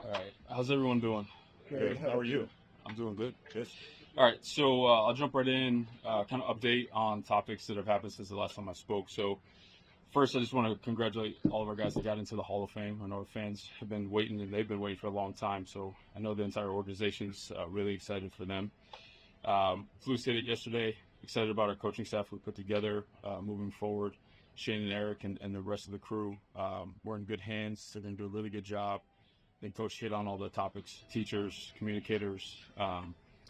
All right. How's everyone doing? Good. How are you? I'm doing good. Good. All right. So I'll jump right in, kind of update on topics that have happened since the last time I spoke. So first, I just want to congratulate all of our guys that got into the Hall of Fame. I know our fans have been waiting, and they've been waiting for a long time. So I know the entire organization's really excited for them. Flew stated yesterday, excited about our coaching staff we put together moving forward. Shane and Eric and the rest of the crew, we're in good hands. They're going to do a really good job. I think Coach hit on all the topics, teachers, communicators.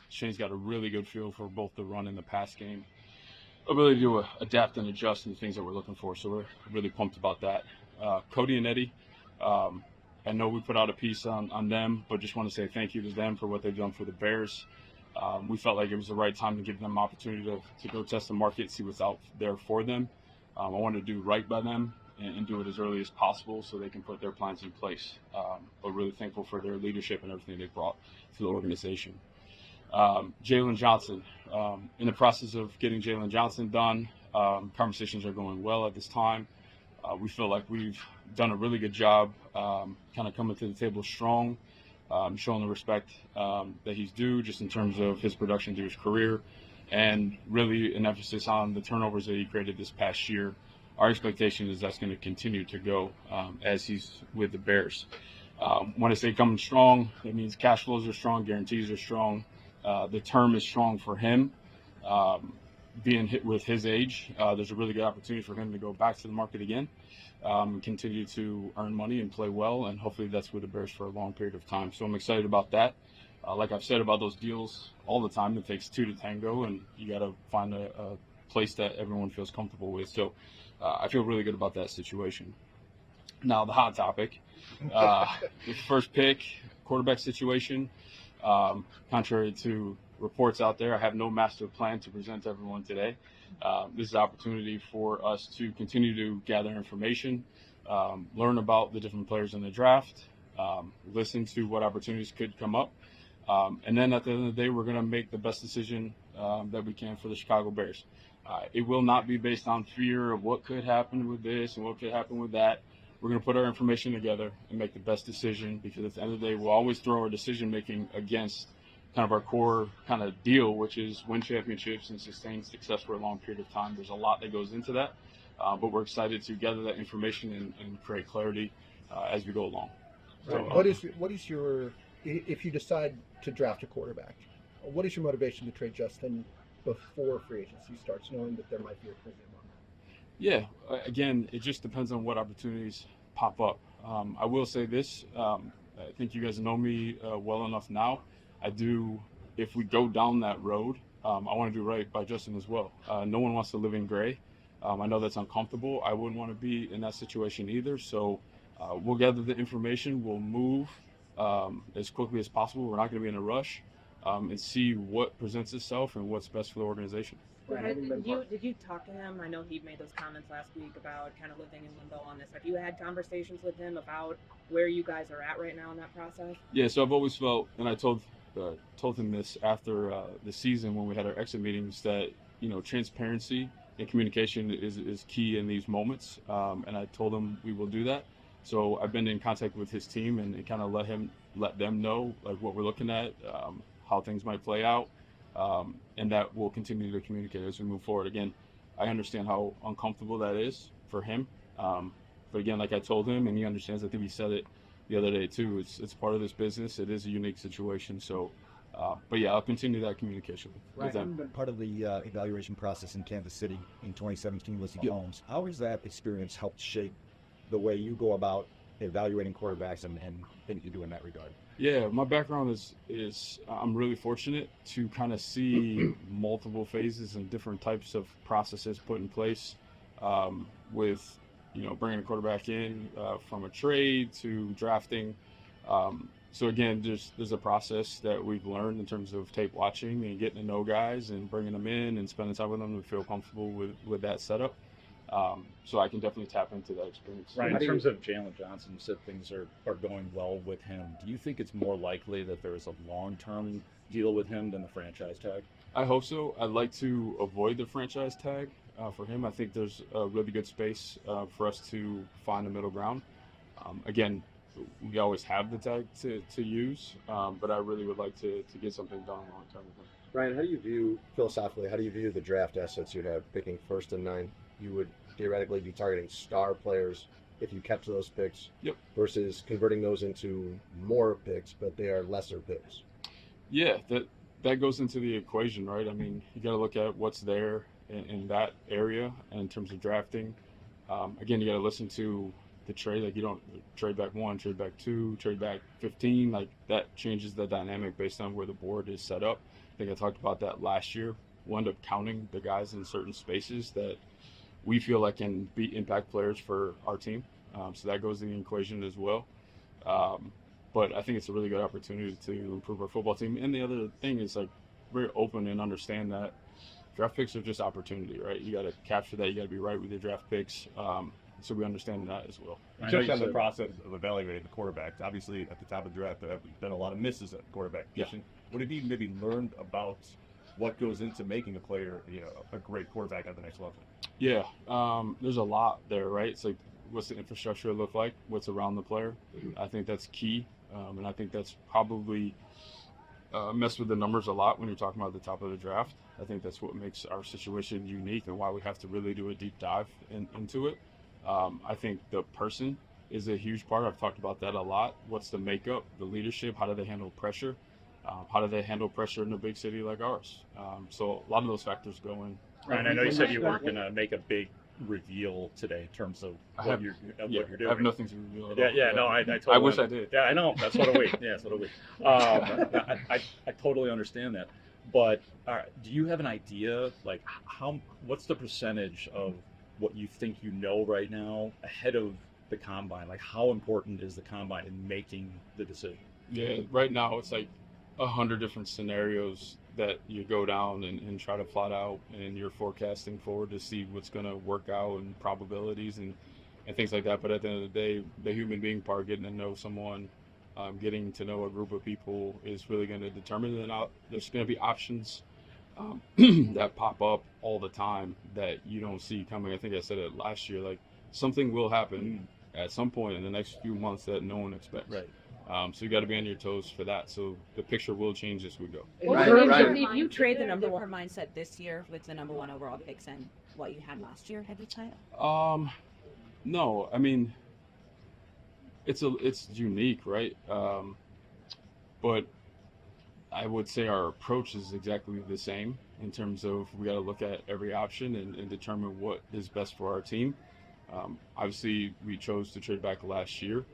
Shane's got a really good feel for both the run and the pass game. Ability to adapt and adjust to the things that we're looking for. So we're really pumped about that. Cody and Eddie, I know we put out a piece on them, but just want to say thank you to them for what they've done for the Bears. We felt like it was the right time to give them an opportunity to go test the market, see what's out there for them. I wanted to do right by them and do it as early as possible so they can put their plans in place. But really thankful for their leadership and everything they brought to the organization. Jaylon Johnson, in the process of getting Jaylon Johnson done, conversations are going well at this time. We feel like we've done a really good job kind of coming to the table strong, showing the respect that he's due just in terms of his production through his career, and really an emphasis on the turnovers that he created this past year. Our expectation is that's going to continue to go as he's with the Bears. When I say coming strong, it means cash flows are strong, guarantees are strong. The term is strong for him. Being hit with his age, there's a really good opportunity for him to go back to the market again, and continue to earn money and play well, and hopefully that's with the Bears for a long period of time. So I'm excited about that. Like I've said about those deals all the time, it takes two to tango, and you got to find a place that everyone feels comfortable with. So I feel really good about that situation. Now, the hot topic, the first pick, quarterback situation. Contrary to reports out there, I have no master plan to present to everyone today. This is an opportunity for us to continue to gather information, learn about the different players in the draft, listen to what opportunities could come up. And then at the end of the day, we're going to make the best decision that we can for the Chicago Bears. It will not be based on fear of what could happen with this and what could happen with that. We're going to put our information together and make the best decision, because at the end of the day, we'll always throw our decision-making against kind of our core kind of deal, which is win championships and sustain success for a long period of time. There's a lot that goes into that, but we're excited to gather that information and create clarity as we go along. Right. So, what is your, if you decide to draft a quarterback, what is your motivation to trade Justin before free agency starts, knowing that there might be a premium on that? Yeah, again, it just depends on what opportunities pop up. I will say this, I think you guys know me well enough now. If we go down that road, I want to do right by Justin as well. No one wants to live in gray. I know that's uncomfortable. I wouldn't want to be in that situation either. So we'll gather the information. We'll move as quickly as possible. We're not going to be in a rush, and see what presents itself and what's best for the organization. Did you talk to him? I know he made those comments last week about kind of living in limbo on this. Have you had conversations with him about where you guys are at right now in that process? Yeah, so I've always felt, and I told him this after the season when we had our exit meetings, that transparency and communication is key in these moments, and I told him we will do that. So I've been in contact with his team and kind of let them know like what we're looking at, how things might play out. And that we'll continue to communicate as we move forward. Again, I understand how uncomfortable that is for him. But again, like I told him, and he understands, I think he said it the other day too, it's part of this business. It is a unique situation. So, but yeah, I'll continue that communication with them. Part of the evaluation process in Kansas City in 2017 was the Holmes. How has that experience helped shape the way you go about evaluating quarterbacks and things you do in that regard? Yeah, my background is I'm really fortunate to kind of see multiple phases and different types of processes put in place with, bringing a quarterback in from a trade to drafting. So again, there's a process that we've learned in terms of tape watching and getting to know guys and bringing them in and spending time with them to feel comfortable with that setup. So I can definitely tap into that experience. Right. In terms of Jaylon Johnson, you said things are going well with him. Do you think it's more likely that there is a long-term deal with him than the franchise tag? I hope so. I'd like to avoid the franchise tag for him. I think there's a really good space for us to find a middle ground. Again, we always have the tag to use, but I really would like to get something done long term with him. Ryan, how do you view, philosophically, how do you view the draft assets you have picking first and 9? You would theoretically be targeting star players if you kept those picks versus converting those into more picks, but they are lesser picks. Yeah, that goes into the equation, right? I mean, you got to look at what's there in that area and in terms of drafting. Again, you got to listen to the trade. Like, you don't trade back 1, trade back 2, trade back 15. Like, that changes the dynamic based on where the board is set up. I think I talked about that last year. We'll end up counting the guys in certain spaces that we feel like can be impact players for our team. So that goes in the equation as well. But I think it's a really good opportunity to improve our football team. And the other thing is, like, very open and understand that draft picks are just opportunity, right? You got to capture that. You got to be right with your draft picks. So we understand that as well. Just on the process of evaluating the quarterbacks, obviously at the top of the draft, there have been a lot of misses at quarterback position. What have you maybe learned about what goes into making a player, a great quarterback at the next level? Yeah, there's a lot there, right? It's like, what's the infrastructure look like? What's around the player? I think that's key, and I think that's probably messed with the numbers a lot when you're talking about the top of the draft. I think that's what makes our situation unique and why we have to really do a deep dive into it. I think the person is a huge part. I've talked about that a lot. What's the makeup, the leadership? How do they handle pressure? How do they handle pressure in a big city like ours? So a lot of those factors go in. Ryan, I know you said you weren't going to make a big reveal today in terms of what you're doing. I have nothing to reveal at all. No, I totally. I wish I did. Yeah, I know. That's what I wait. Yeah, that's what I wait. I totally understand that. But do you have an idea, like, what's the percentage of what you think you know right now ahead of the combine? Like, how important is the combine in making the decision? Yeah, right now it's like 100 different scenarios that you go down and try to plot out, and you're forecasting forward to see what's going to work out and probabilities and things like that. But at the end of the day, the human being part, getting to know someone, getting to know a group of people is really going to determine that. There's going to be options that pop up all the time that you don't see coming. I think I said it last year, like, something will happen at some point in the next few months that no one expects. Right. So you got to be on your toes for that. So the picture will change as we go. If you trade the number 1 mindset this year with the number 1 overall picks and what you had last year, have you tried? No, I mean, it's unique, right? But I would say our approach is exactly the same in terms of we got to look at every option and determine what is best for our team. Obviously, we chose to trade back last year,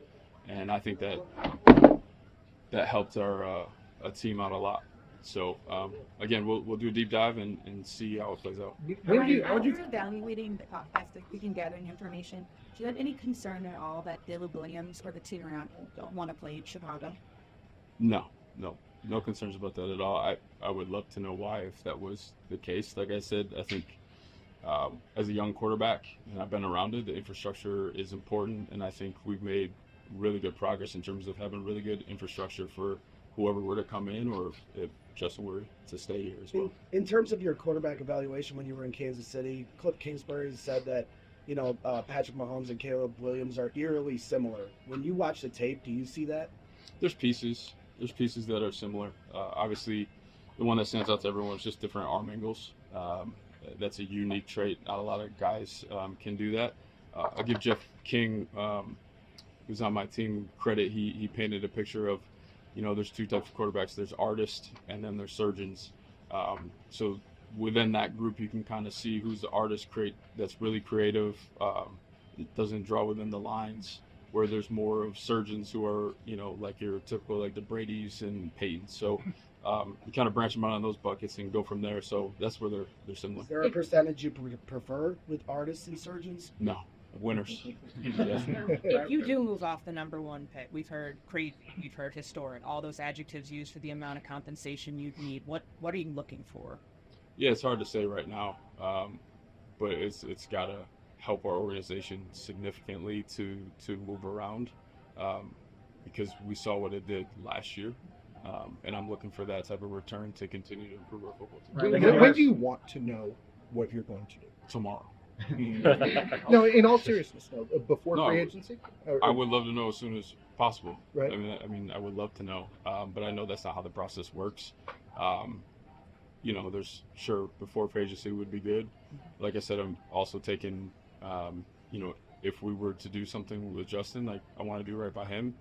and I think that helped our team out a lot. So again, we'll do a deep dive and see how it plays out. When you're evaluating the podcast, like, we can gather information. Do you have any concern at all that Dylan Williams or the team around don't want to play in Chicago? No concerns about that at all. I would love to know why, if that was the case. Like I said, I think as a young quarterback, and I've been around it, the infrastructure is important, and I think we've made really good progress in terms of having really good infrastructure for whoever were to come in, or if Justin were to stay here as well. In terms of your quarterback evaluation when you were in Kansas City, Cliff Kingsbury said that Patrick Mahomes and Caleb Williams are eerily similar. When you watch the tape, do you see that? There's pieces that are similar. Obviously, the one that stands out to everyone is just different arm angles. That's a unique trait. Not a lot of guys can do that. I'll give Jeff King, who's on my team, credit. He painted a picture of, there's 2 types of quarterbacks. There's artists and then there's surgeons. So within that group, you can kind of see who's the artist that's really creative. It doesn't draw within the lines, where there's more of surgeons who are, like your typical, like the Bradys and Paytons. So you kind of branch them out on those buckets and go from there. So that's where they're similar. Is there a percentage you prefer with artists and surgeons? No. Winners. Yes. If you do move off the number 1 pick, we've heard crazy, we've heard historic, all those adjectives used for the amount of compensation you'd need. What are you looking for? Yeah, it's hard to say right now, but it's got to help our organization significantly to move around, because we saw what it did last year, and I'm looking for that type of return to continue to improve our football team. When do you want to know what you're going to do? Tomorrow. No, in all seriousness, before free agency? I would love to know as soon as possible. possible. Right. I mean, I would love to know, but I know that's not how the process works. There's sure before free agency would be good. Like I said, I'm also taking, if we were to do something with Justin, like I want to do right by him.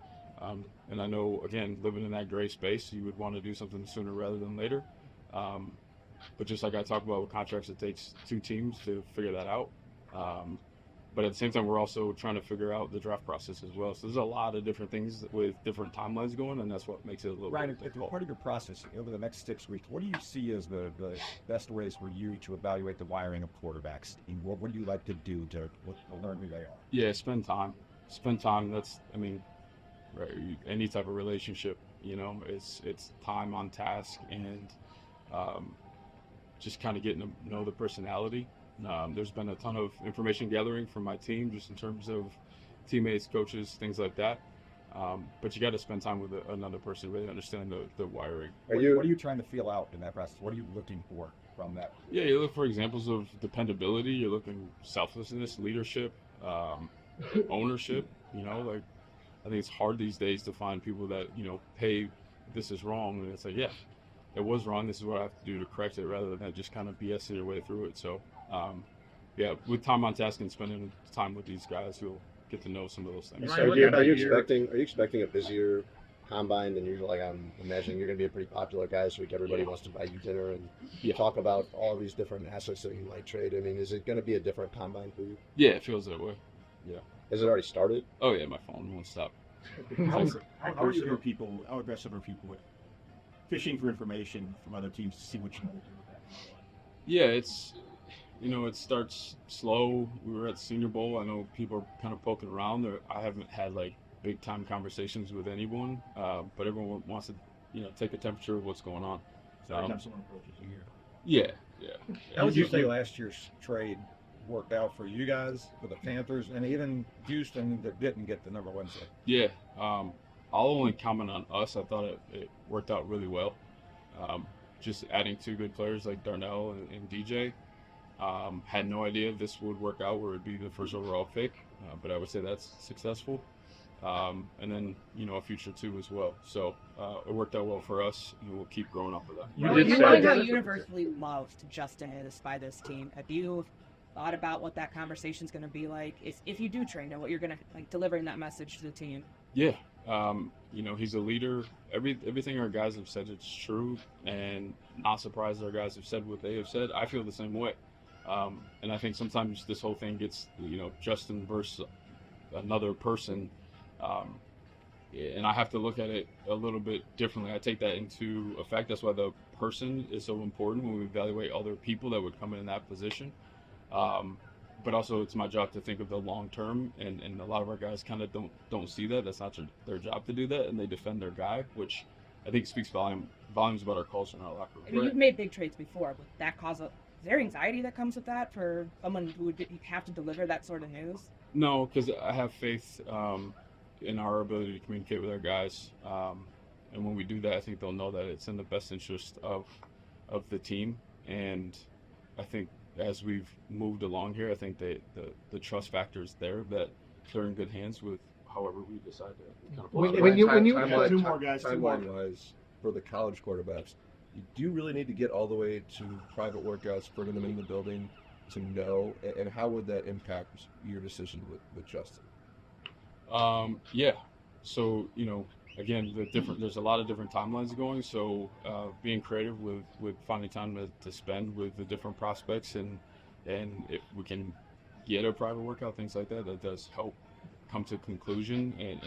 And I know, again, living in that gray space, you would want to do something sooner rather than later. But just like I talked about with contracts, it takes 2 teams to figure that out. But at the same time, we're also trying to figure out the draft process as well. So there's a lot of different things with different timelines going, and that's what makes it a little Ryan, bit if difficult. part of your process over the next 6 weeks, what do you see as the best ways for you to evaluate the wiring of quarterbacks? And what do you like to do to learn who they are? Yeah, spend time. Spend time. That's, right, any type of relationship, it's time on task and just kind of getting to know the personality. There's been a ton of information gathering from my team, just in terms of teammates, coaches, things like that. But you got to spend time with another person, really understand the wiring. What are you trying to feel out in that process? What are you looking for from that? Yeah, you look for examples of dependability. You're looking selflessness, leadership, ownership. I think it's hard these days to find people that, hey, this is wrong. And it's like, yeah, it was wrong. This is what I have to do to correct it, rather than just kind of BSing your way through it. So, with time on task and spending time with these guys, you'll get to know some of those things. So are you expecting a busier combine than usual? Like, I'm imagining you're going to be a pretty popular guy this week. Everybody wants to buy you dinner and talk about all these different assets that you might trade. I mean, is it going to be a different combine for you? Yeah, it feels that way. Yeah. Has it already started? Oh yeah, my phone won't stop. How aggressive are people with fishing for information from other teams to see what you know? Yeah, it's it starts slow. We were at the Senior Bowl. I know people are kind of poking around. I haven't had like big time conversations with anyone, but everyone wants to take a temperature of what's going on. So I have someone approaches you here. Yeah. How would you say last year's trade worked out for you guys, for the Panthers, and even Houston that didn't get the number 1 pick? Yeah, I'll only comment on us. I thought it worked out really well. Just adding 2 good players like Darnell and DJ. Had no idea this would work out where it'd be the first overall pick, but I would say that's successful. And then a future 2 as well. So it worked out well for us, and we'll keep growing up with that. You like how universally loved Justin is by this team. Have you thought about what that conversation is going to be like if you do train him, what you're going to delivering that message to the team? Yeah, he's a leader. Everything our guys have said, it's true, and not surprised our guys have said what they have said. I feel the same way, and I think sometimes this whole thing gets Justin versus another person, and I have to look at it a little bit differently. I take that into effect. That's why the person is so important when we evaluate other people that would come in that position. But also it's my job to think of the long term, and a lot of our guys kind of don't see that. That's not their job to do that, and they defend their guy, which I think speaks volumes about our culture in our locker room. I mean, you've made big trades before. Would that cause is there anxiety that comes with that for someone who would have to deliver that sort of news? No, because I have faith in our ability to communicate with our guys, and when we do that, I think they'll know that it's in the best interest of the team. And I think as we've moved along here, I think the trust factor is there, that they're in good hands with however we decide to kind of timeline-wise for the college quarterbacks, do you really need to get all the way to private workouts, bringing them in the building to know, and how would that impact your decision with Justin? Yeah, so again, there's a lot of different timelines going, so being creative with finding time to spend with the different prospects, and if we can get a private workout, things like that does help come to conclusion and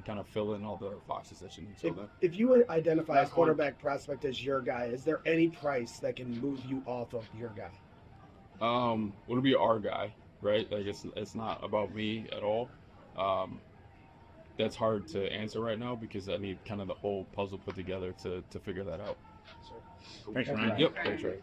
kind of fill in all the boxes that you need. So if you identify a quarterback prospect as your guy, is there any price that can move you off of your guy? Would be our guy, right? Like it's not about me at all. That's hard to answer right now because I need kind of the whole puzzle put together to figure that out. Thanks, Ryan. Yep. Thanks, Ryan.